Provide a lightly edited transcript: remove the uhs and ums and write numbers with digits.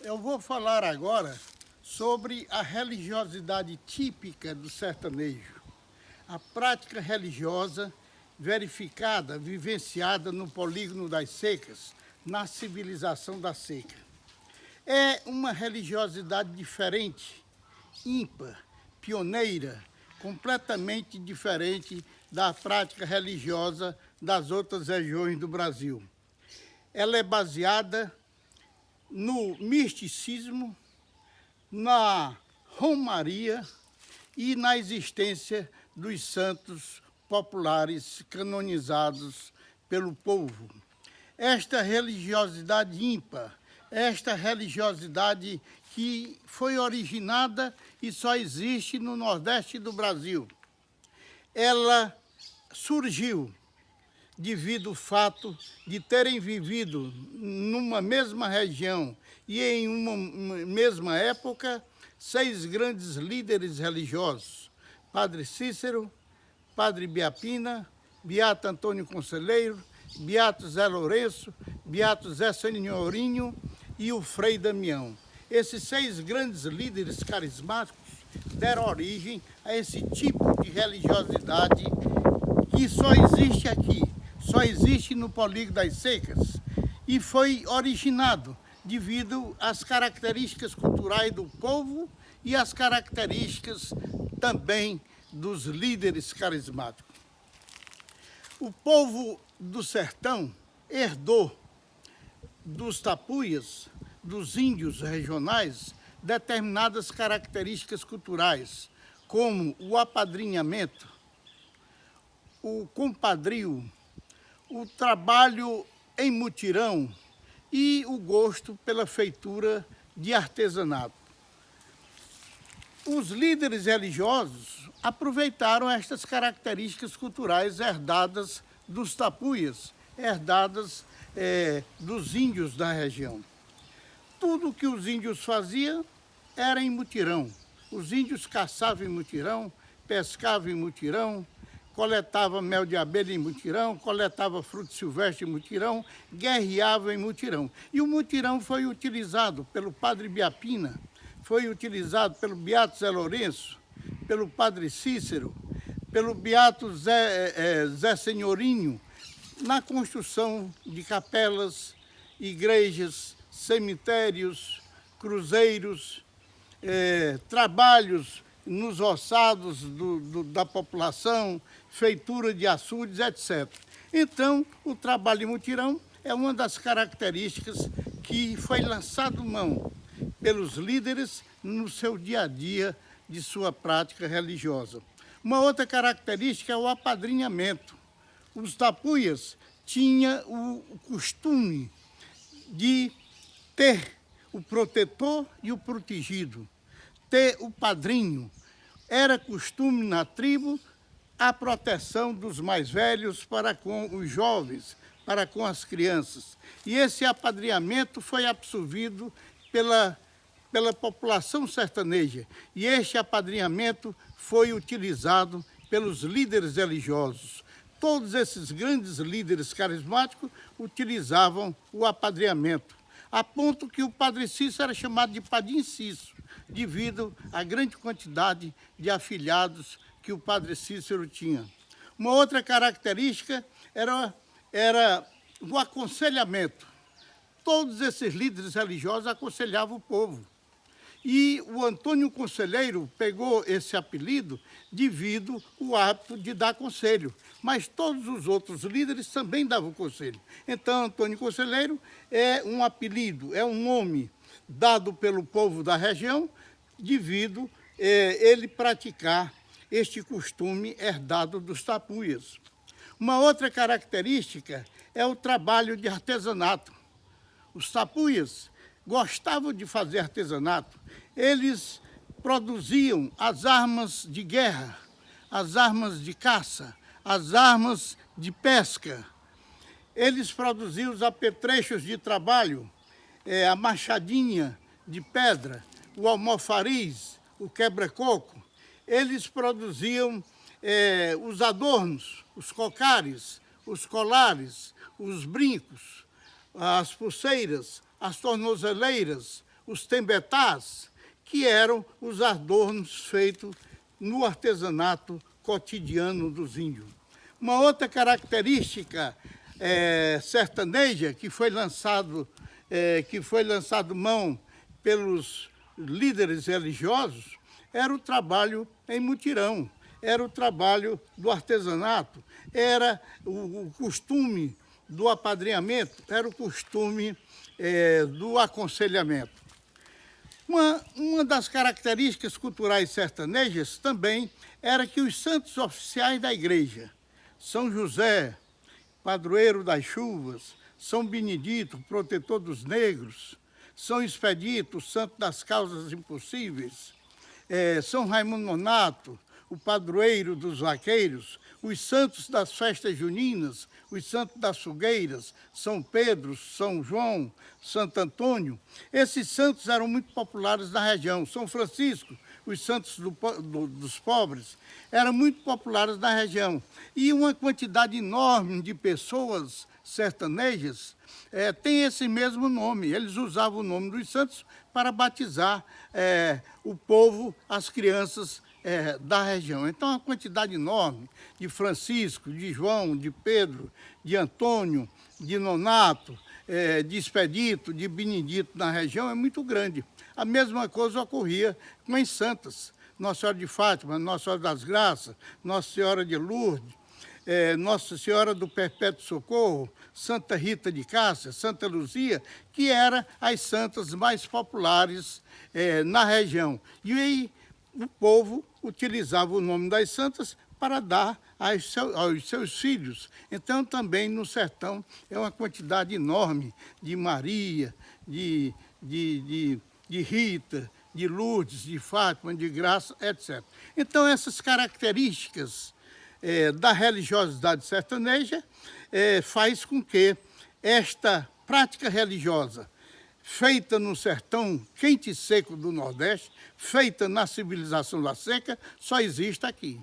Eu vou falar agora sobre a religiosidade típica do sertanejo, a prática religiosa verificada, vivenciada no polígono das secas, na civilização da seca. É uma religiosidade diferente, ímpar, pioneira, completamente diferente da prática religiosa das outras regiões do Brasil. Ela é baseada no misticismo, na romaria e na existência dos santos populares canonizados pelo povo. Esta religiosidade ímpar, esta religiosidade que foi originada e só existe no Nordeste do Brasil, ela surgiu devido ao fato de terem vivido numa mesma região e em uma mesma época 6 grandes líderes religiosos: Padre Cícero, Padre Biapina, Beato Antônio Conselheiro, Beato Zé Lourenço, Beato Zé Senhorinho e o Frei Damião. Esses 6 grandes líderes carismáticos deram origem a esse tipo de religiosidade que só existe aqui, só existe no Polígono das Secas, e foi originado devido às características culturais do povo e às características também dos líderes carismáticos. O povo do sertão herdou dos tapuias, dos índios regionais, determinadas características culturais, como o apadrinhamento, o compadrio, o trabalho em mutirão e o gosto pela feitura de artesanato. Os líderes religiosos aproveitaram estas características culturais herdadas dos tapuias, herdadas dos índios da região. Tudo que os índios faziam era em mutirão. Os índios caçavam em mutirão, pescavam em mutirão, coletavam mel de abelha em mutirão, coletavam fruto silvestre em mutirão, guerreavam em mutirão. E o mutirão foi utilizado pelo Padre Biapina, foi utilizado pelo Beato Zé Lourenço, pelo Padre Cícero, pelo Beato Zé Senhorinho, na construção de capelas, igrejas, cemitérios, cruzeiros, trabalhos nos ossados da população, feitura de açudes, etc. Então, o trabalho em mutirão é uma das características que foi lançado mão pelos líderes no seu dia a dia de sua prática religiosa. Uma outra característica é o apadrinhamento. Os tapuias tinham o costume de ter o protetor e o protegido, ter o padrinho. Era costume na tribo a proteção dos mais velhos para com os jovens, para com as crianças. E esse apadrinhamento foi absorvido pela população sertaneja. E este apadrinhamento foi utilizado pelos líderes religiosos. Todos esses grandes líderes carismáticos utilizavam o apadrinhamento, a ponto que o Padre Cícero era chamado de Padim Cícero, devido à grande quantidade de afilhados que o Padre Cícero tinha. Uma outra característica era o aconselhamento. Todos esses líderes religiosos aconselhavam o povo. E o Antônio Conselheiro pegou esse apelido devido ao hábito de dar conselho. Mas todos os outros líderes também davam conselho. Então, Antônio Conselheiro é um apelido, é um nome dado pelo povo da região devido ele praticar este costume herdado dos tapuias. Uma outra característica é o trabalho de artesanato. Os tapuias gostavam de fazer artesanato. Eles produziam as armas de guerra, as armas de caça, as armas de pesca. Eles produziam os apetrechos de trabalho, a machadinha de pedra, o almofariz, o quebra-coco. Eles produziam os adornos, os cocares, os colares, os brincos, as pulseiras, as tornozeleiras, os tembetás, que eram os adornos feitos no artesanato cotidiano dos índios. Uma outra característica sertaneja que foi lançado mão pelos líderes religiosos era o trabalho em mutirão, era o trabalho do artesanato, era o costume do apadrinhamento, era o costume do aconselhamento. Uma das características culturais sertanejas também era que os santos oficiais da igreja, São José, padroeiro das chuvas, São Benedito, protetor dos negros, São Expedito, santo das causas impossíveis, São Raimundo Nonato, o padroeiro dos vaqueiros, os santos das festas juninas, os santos das fogueiras, São Pedro, São João, Santo Antônio. Esses santos eram muito populares na região. São Francisco, os santos dos pobres, eram muito populares na região. E uma quantidade enorme de pessoas sertanejas tem esse mesmo nome. Eles usavam o nome dos santos para batizar o povo, as crianças da região. Então, uma quantidade enorme de Francisco, de João, de Pedro, de Antônio, de Nonato, de Expedito, de Benedito na região é muito grande. A mesma coisa ocorria com as santas, Nossa Senhora de Fátima, Nossa Senhora das Graças, Nossa Senhora de Lourdes, Nossa Senhora do Perpétuo Socorro, Santa Rita de Cássia, Santa Luzia, que eram as santas mais populares na região. E aí o povo utilizava o nome das santas para dar aos seus filhos. Então, também no sertão é uma quantidade enorme de Maria, de Rita, de Lourdes, de Fátima, de Graça, etc. Então, essas características da religiosidade sertaneja faz com que esta prática religiosa feita no sertão quente e seco do Nordeste, feita na civilização da seca, só exista aqui.